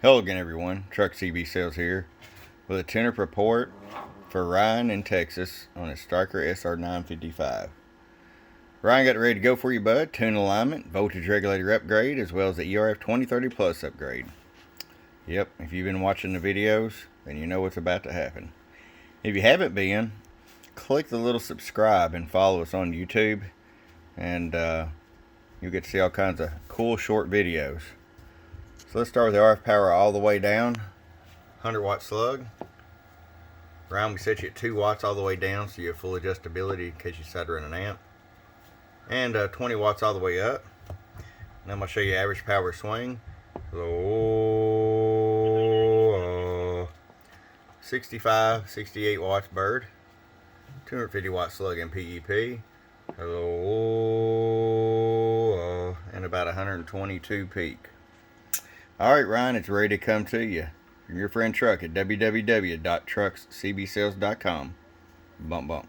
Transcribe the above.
Hello again, everyone. Truck CB Sales here with a tune-up report for Ryan in Texas on his Stryker SR-955. Ryan got ready to go for you, bud. Tune alignment, voltage regulator upgrade, as well as the ERF2030 Plus upgrade. Yep, if you've been watching the videos, then you know what's about to happen. If you haven't been, click the little subscribe and follow us on YouTube, and you'll get to see all kinds of cool short videos. So let's start with the RF power all the way down. 100 watt slug. Ryan, we set you at 2 watts all the way down so you have full adjustability in case you decide to run an amp. And 20 watts all the way up. And I'm going to show you average power swing. 65, 68 watts bird. 250 watt slug in PEP. And about 122 peak. Alright, Ryan, it's ready to come to you from your friend Truck at www.truckscbsales.com. Bump bump.